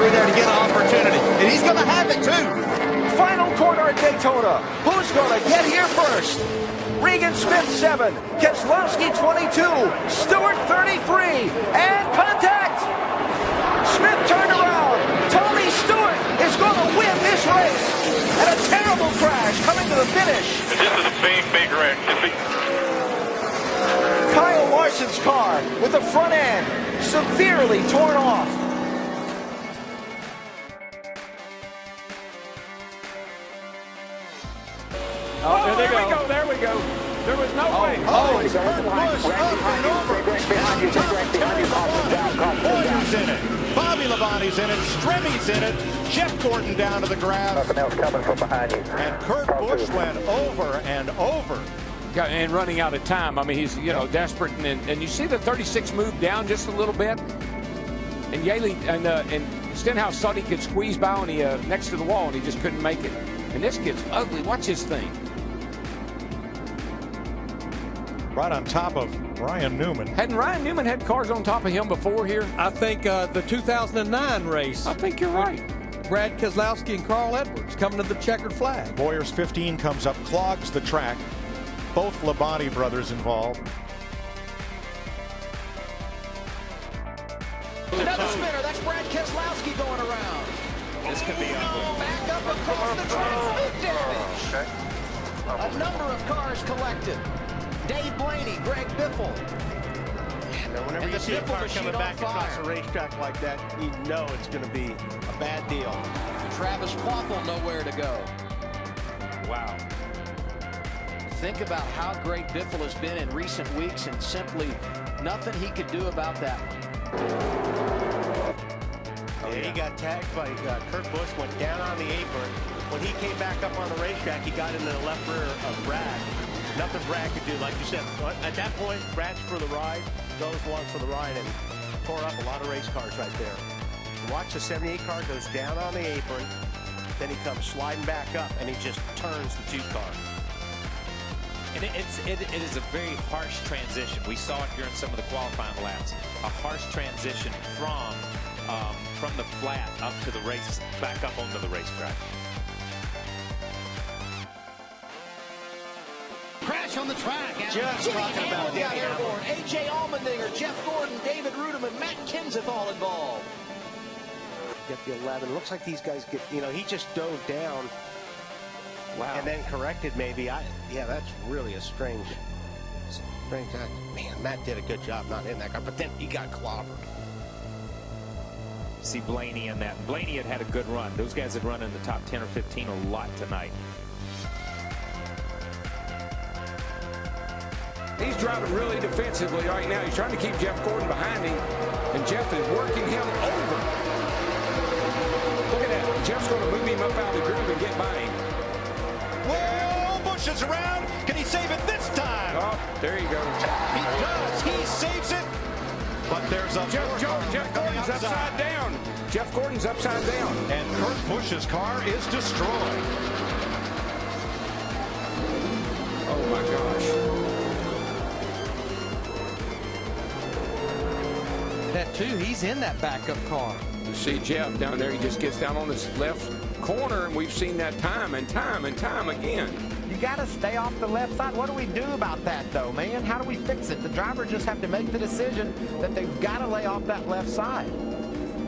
through there to get an opportunity. And he's going to have it, too. Final corner at Daytona. Who's going to get here first? Regan Smith, 7. Keselowski, 22. Stewart, 33. And contact! Smith turned around. Tony Stewart is going to win this race. And a terrible crash coming to the finish. This is a big, big wreck. Kyle Larson's car with the front end severely torn off. Oh, there we go. There was no way. Oh, it's Kurt Busch up and over. Boyer's in it. Bobby Labonte's in it. Stremmy's in it. Jeff Gordon down to the ground. Nothing else coming from behind you. And Kurt Busch went over and over. And running out of time. I mean, he's, desperate. And you see the 36 move down just a little bit. And Yaley and Stenhouse thought he could squeeze by on the next to the wall, and he just couldn't make it. And this kid's ugly. Watch his thing. Right on top of Ryan Newman. Hadn't Ryan Newman had cars on top of him before here? I think the 2009 race. I think you're right. Brad Keselowski and Carl Edwards coming to the checkered flag. Boyer's 15 comes up, clogs the track. Both Labonte brothers involved. Another spinner. That's Brad Keselowski going around. This could be ugly. Back up across the track. Big damage. A number of cars collected. Dave Blaney, Greg Biffle. Whenever you see a car coming back across a racetrack like that, you know it's going to be a bad deal. Travis Quapple nowhere to go. Wow. Think about how great Biffle has been in recent weeks, and simply nothing he could do about that one. He got tagged by Kurt Busch, went down on the apron. When he came back up on the racetrack, he got into the left rear of Brad. Nothing Brad could do, like you said. At that point, Brad's for the ride, goes along for the ride, and tore up a lot of race cars right there. Watch the 78 car goes down on the apron, then he comes sliding back up, and he just turns the 2 car. And it is a very harsh transition. We saw it during some of the qualifying laps. A harsh transition from the flat up to the race, back up onto the racetrack. Crash on the track. Just Jimmy talking Hamlin about got him. airborne. A.J. Allmendinger, Jeff Gordon, David Ruderman, Matt Kenseth all involved. Get the 11. Looks like these guys get, he just dove down. Wow. And then corrected maybe. Yeah, that's really a strange act. Man, Matt did a good job not hitting that guy, but then he got clobbered. See Blaney in that. Blaney had a good run. Those guys had run in the top 10 or 15 a lot tonight. He's driving really defensively right now. He's trying to keep Jeff Gordon behind him, and Jeff is working him over. Look at that. Jeff's going to move him up out of the groove and get by him. Whoa, Busch is around. Can he save it this time? Oh, there you go. He does. He saves it. But there's a Jeff Gordon's upside down. Jeff Gordon's upside down. And Kurt Busch's car is destroyed. Oh, my gosh. That too, he's in that backup car. You see Jeff down there, he just gets down on this left corner, and we've seen that time and time and time again. You got to stay off the left side. What do we do about that, though, man? How do we fix it? The drivers just have to make the decision that they've got to lay off that left side.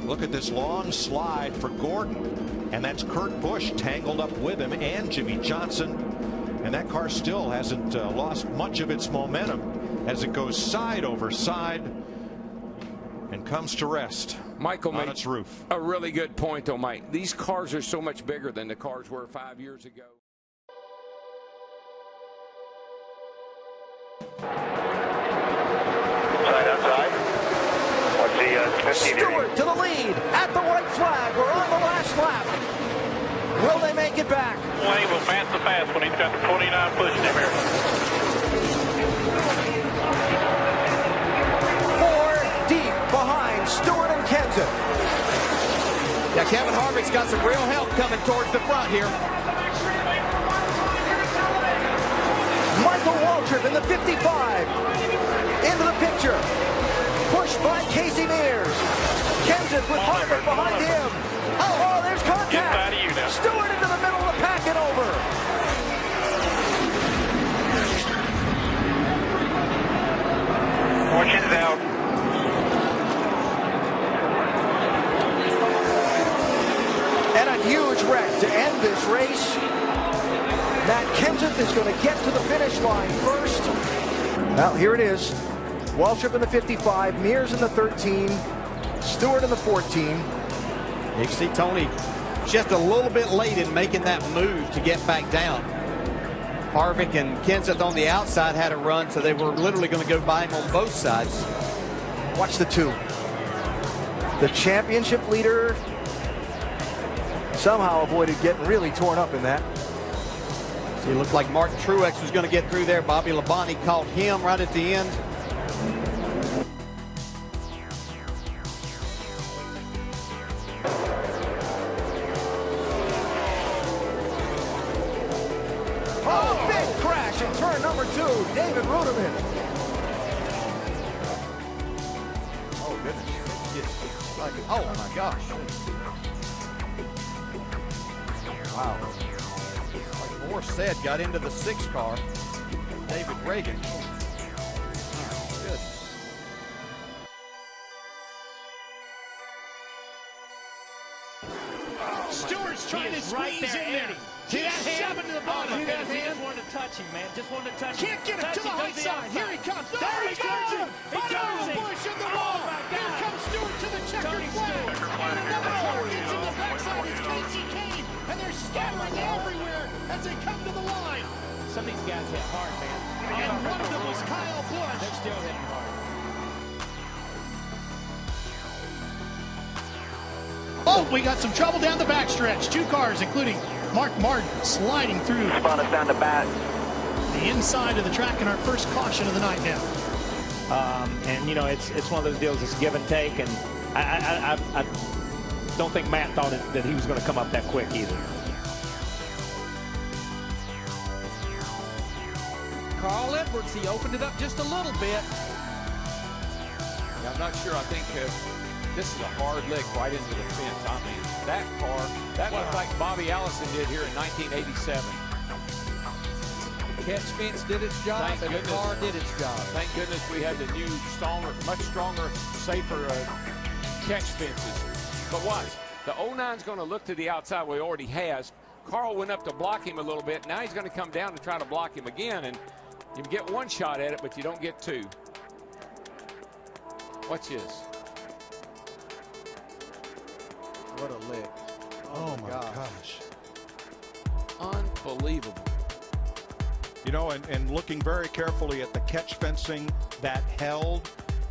Look at this long slide for Gordon. And that's Kurt Busch tangled up with him and Jimmy Johnson. And that car still hasn't lost much of its momentum as it goes side over side and comes to rest Michael on made its roof. A really good point, though, Mike. These cars are so much bigger than the cars were 5 years ago. Outside. What's the 15 Stewart to the lead at the white flag. We're on the last lap. Will they make it back? Wayne will pass the pass when he's got the 29 pushing him here. 4 deep behind Stewart and Kenseth. Yeah, Kevin Harvick's got some real help coming towards the front here. Michael Waltrip in the 55. Into the picture. Pushed by Casey Mears. Kenseth with Harvick behind him. is going to get to the finish line first. Well, here it is. Waltrip in the 55, Mears in the 13, Stewart in the 14. You see Tony just a little bit late in making that move to get back down. Harvick and Kenseth on the outside had a run, so they were literally going to go by him on both sides. Watch the two. The championship leader somehow avoided getting really torn up in that. So it looked like Martin Truex was going to get through there. Bobby Labonte caught him right at the end. Oh, big crash in turn number 2, David Ruderman. Oh, goodness. Oh, my gosh. Wow. Like Moore said, got into the 6 car. David Reagan. Oh, goodness. Stewart's trying to squeeze in there. See that hand? Shoving to the bottom. See that hand? Just wanted to touch him, man. Just wanted to touch him. Can't get him to the high side. Here he comes. There he goes. Bush in the wall. Here comes Stewart to the checkered flag. And another car gets in the backside. It's Casey Kane. And they're scattering everywhere as they come to the line. Some of these guys hit hard, man. And one of them was Kyle Busch. They're still hitting hard. Oh, we got some trouble down the backstretch. 2 cars, including Mark Martin, sliding through Spun us down the back. the inside of the track in our first caution of the night now. And you know, it's one of those deals. It's give and take, and I don't think Matt thought that he was going to come up that quick either. Carl Edwards, he opened it up just a little bit. I'm not sure. I think this is a hard lick right into the fence. I mean, that car, that looked like Bobby Allison did here in 1987. The catch fence did its job, and the car did its job. Thank goodness we had the new, stronger, much stronger, safer catch fences. But watch, the 09's going to look to the outside where he already has. Carl went up to block him a little bit. Now he's going to come down to try to block him again, and you get one shot at it, but you don't get 2. Watch this. What a lick. Oh my gosh. Unbelievable. You know, and looking very carefully at the catch fencing that held,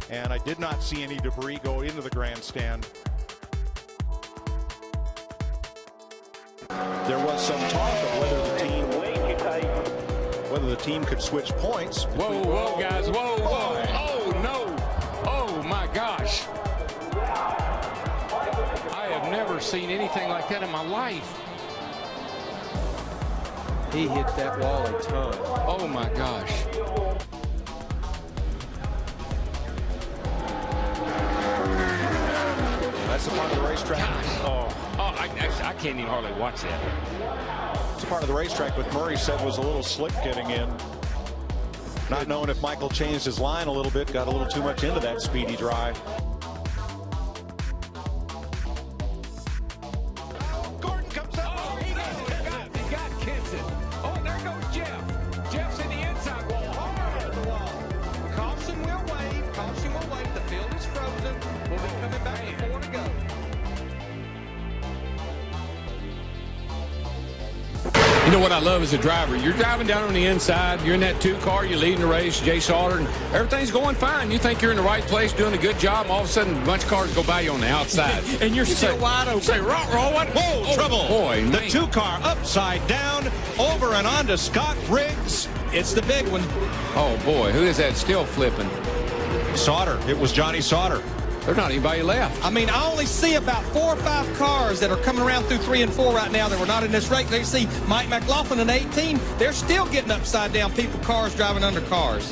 and I did not see any debris go into the grandstand. There was some talk of whether the team could switch points. Whoa, whoa, guys, whoa, whoa. Oh, no. Oh, my gosh. I have never seen anything like that in my life. He hit that wall a ton. Oh, my gosh. That's a part of the racetrack. I can't even hardly watch that. It's a part of the racetrack, but Murray said was a little slick getting in. Not knowing if Michael changed his line a little bit, got a little too much into that speedy drive. Gordon comes up. Oh, he got Kenseth. Oh, and there goes Jeff. Jeff's in the inside wall. Hard at the wall. Caution will wave. Caution will wave. The field is frozen. We'll be coming back with 4 to go. You know what I love as a driver? You're driving down on the inside. You're in that 2 car. You're leading the race. Jay Sauter, and everything's going fine. You think you're in the right place, doing a good job, and all of a sudden, a bunch of cars go by you on the outside. And you're still wide open. Say, roll what? Whoa, trouble. Boy, the 2 car upside down, over and onto Scott Riggs. It's the big one. Oh, boy. Who is that still flipping? Sauter. It was Johnny Sauter. There's not anybody left. I mean, I only see about 4 or 5 cars that are coming around through 3 and 4 right now that were not in this race. They see Mike McLaughlin in 18. They're still getting upside down people, cars driving under cars.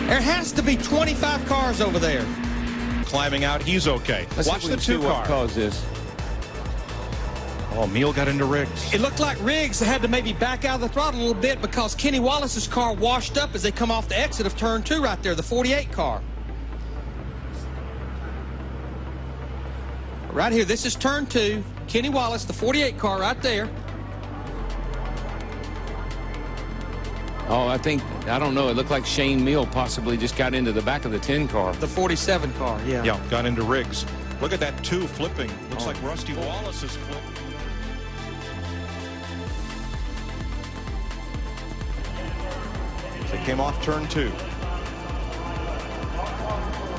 There has to be 25 cars over there. Climbing out, he's okay. Watch the 2 car. What caused this? Oh, Meal got into Riggs. It looked like Riggs had to maybe back out of the throttle a little bit because Kenny Wallace's car washed up as they come off the exit of turn 2 right there, the 48 car. Right here, this is turn 2. Kenny Wallace, the 48 car right there. Oh, I don't know. It looked like Shane Meal possibly just got into the back of the 10 car. The 47 car, yeah. Yeah, got into Riggs. Look at that 2 flipping. Looks like Rusty Wallace's flip. They came off turn 2.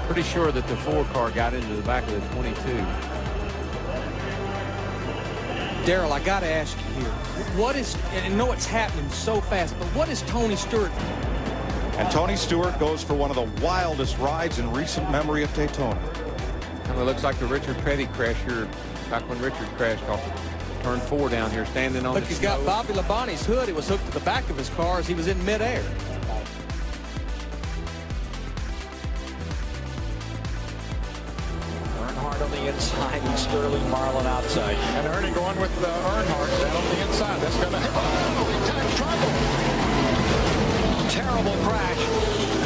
Pretty sure that the 4 car got into the back of the 22. Darrell, I got to ask you here. What is, and I know it's happening so fast, but what is Tony Stewart? And Tony Stewart goes for one of the wildest rides in recent memory at Daytona. Kind of looks like the Richard Petty crash here, back when Richard crashed off turn 4 down here, standing on Look, the he's snow. got Bobby Labonte's hood. It was hooked to the back of his car as he was in midair. Earnhardt on the inside and Sterling Marlin outside. And Ernie going with Earnhardt down on the inside. That's going to... Oh, big time trouble. Terrible crash.